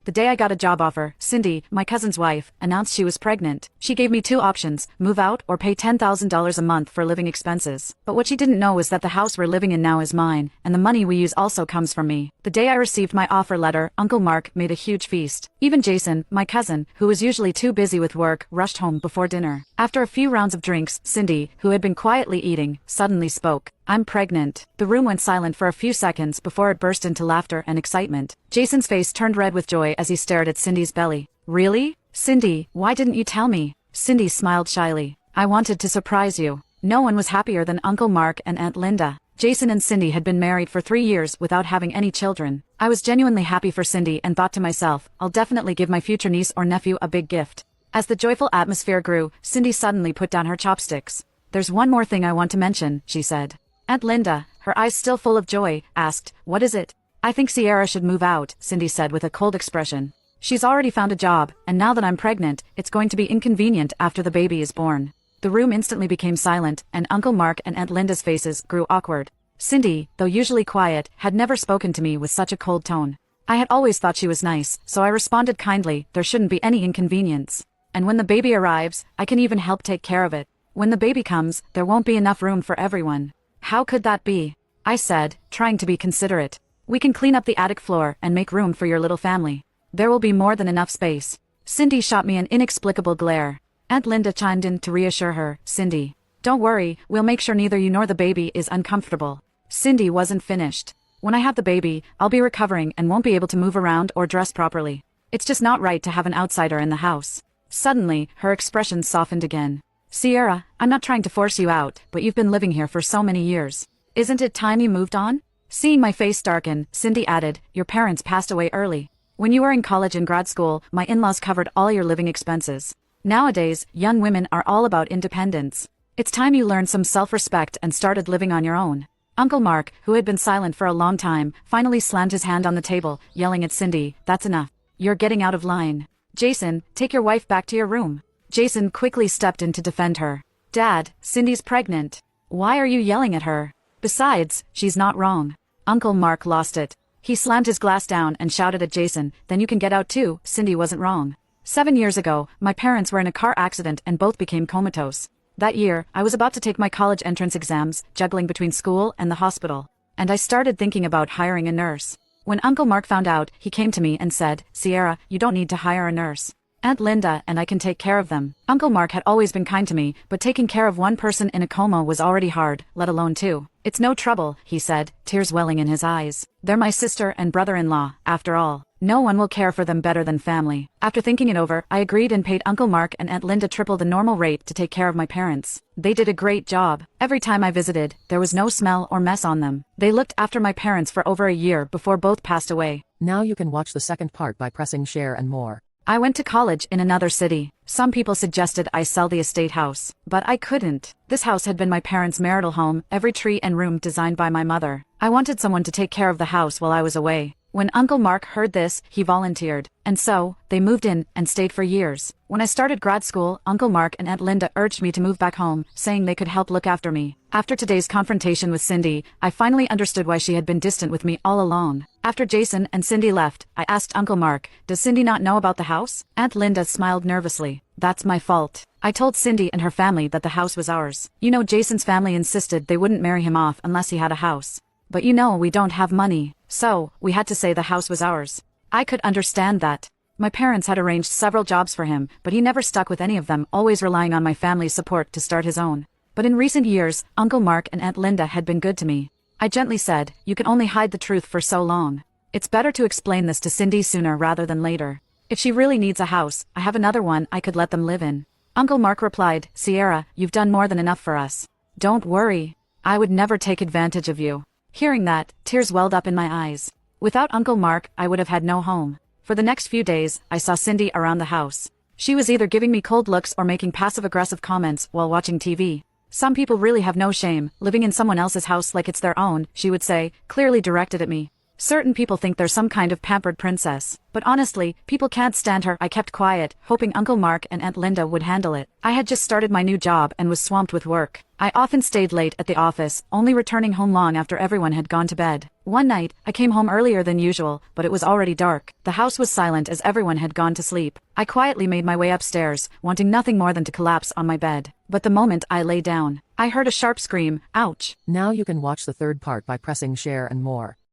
The day I got a job offer, Cindy, my cousin's wife, announced she was pregnant. She gave me two options, move out or pay $10,000 a month for living expenses. But what she didn't know was that the house we're living in now is mine, and the money we use also comes from me. The day I received my offer letter, Uncle Mark made a huge feast. Even Jason, my cousin, who was usually too busy with work, rushed home before dinner. After a few rounds of drinks, Cindy, who had been quietly eating, suddenly spoke. "I'm pregnant." The room went silent for a few seconds before it burst into laughter and excitement. Jason's face turned red with joy as he stared at Cindy's belly. "Really? Cindy, why didn't you tell me?" Cindy smiled shyly. "I wanted to surprise you." No one was happier than Uncle Mark and Aunt Linda. Jason and Cindy had been married for 3 years without having any children. I was genuinely happy for Cindy and thought to myself, I'll definitely give my future niece or nephew a big gift. As the joyful atmosphere grew, Cindy suddenly put down her chopsticks. "There's one more thing I want to mention," she said. Aunt Linda, her eyes still full of joy, asked, "What is it?" "I think Sierra should move out," Cindy said with a cold expression. "She's already found a job, and now that I'm pregnant, it's going to be inconvenient after the baby is born." The room instantly became silent, and Uncle Mark and Aunt Linda's faces grew awkward. Cindy, though usually quiet, had never spoken to me with such a cold tone. I had always thought she was nice, so I responded kindly, "There shouldn't be any inconvenience. And when the baby arrives, I can even help take care of it. When the baby comes, there won't be enough room for everyone." "How could that be?" I said, trying to be considerate. "We can clean up the attic floor and make room for your little family. There will be more than enough space." Cindy shot me an inexplicable glare. Aunt Linda chimed in to reassure her, "Cindy, don't worry, we'll make sure neither you nor the baby is uncomfortable." Cindy wasn't finished. "When I have the baby, I'll be recovering and won't be able to move around or dress properly. It's just not right to have an outsider in the house." Suddenly, her expression softened again. "Sierra, I'm not trying to force you out, but you've been living here for so many years. Isn't it time you moved on?" Seeing my face darken, Cindy added, "Your parents passed away early. When you were in college and grad school, my in-laws covered all your living expenses. Nowadays, young women are all about independence. It's time you learned some self-respect and started living on your own." Uncle Mark, who had been silent for a long time, finally slammed his hand on the table, yelling at Cindy, "That's enough. You're getting out of line. Jason, take your wife back to your room." Jason quickly stepped in to defend her. "Dad, Cindy's pregnant. Why are you yelling at her? Besides, she's not wrong." Uncle Mark lost it. He slammed his glass down and shouted at Jason, "Then you can get out too, Cindy wasn't wrong. 7 years ago, my parents were in a car accident and both became comatose. That year, I was about to take my college entrance exams, juggling between school and the hospital. And I started thinking about hiring a nurse. When Uncle Mark found out, he came to me and said, "Sierra, you don't need to hire a nurse. Aunt Linda and I can take care of them." Uncle Mark had always been kind to me, but taking care of one person in a coma was already hard, let alone two. "It's no trouble," he said, tears welling in his eyes. "They're my sister and brother-in-law, after all. No one will care for them better than family." After thinking it over, I agreed and paid Uncle Mark and Aunt Linda triple the normal rate to take care of my parents. They did a great job. Every time I visited, there was no smell or mess on them. They looked after my parents for over a year before both passed away. Now you can watch the second part by pressing share and more. I went to college in another city. Some people suggested I sell the estate house, but I couldn't. This house had been my parents' marital home, every tree and room designed by my mother. I wanted someone to take care of the house while I was away. When Uncle Mark heard this, he volunteered. And so, they moved in and stayed for years. When I started grad school, Uncle Mark and Aunt Linda urged me to move back home, saying they could help look after me. After today's confrontation with Cindy, I finally understood why she had been distant with me all along. After Jason and Cindy left, I asked Uncle Mark, "Does Cindy not know about the house?" Aunt Linda smiled nervously. "That's my fault. I told Cindy and her family that the house was ours. You know, Jason's family insisted they wouldn't marry him off unless he had a house. But you know we don't have money, so we had to say the house was ours." I could understand that. My parents had arranged several jobs for him, but he never stuck with any of them, always relying on my family's support to start his own. But in recent years, Uncle Mark and Aunt Linda had been good to me. I gently said, "You can only hide the truth for so long. It's better to explain this to Cindy sooner rather than later. If she really needs a house, I have another one I could let them live in." Uncle Mark replied, "Sierra, you've done more than enough for us. Don't worry. I would never take advantage of you." Hearing that, tears welled up in my eyes. Without Uncle Mark, I would have had no home. For the next few days, I saw Cindy around the house. She was either giving me cold looks or making passive-aggressive comments while watching TV. "Some people really have no shame, living in someone else's house like it's their own," she would say, clearly directed at me. "Certain people think they're some kind of pampered princess. But honestly, people can't stand her." I kept quiet, hoping Uncle Mark and Aunt Linda would handle it. I had just started my new job and was swamped with work. I often stayed late at the office, only returning home long after everyone had gone to bed. One night, I came home earlier than usual, but it was already dark. The house was silent as everyone had gone to sleep. I quietly made my way upstairs, wanting nothing more than to collapse on my bed. But the moment I lay down, I heard a sharp scream, ouch. Now you can watch the third part by pressing share and more.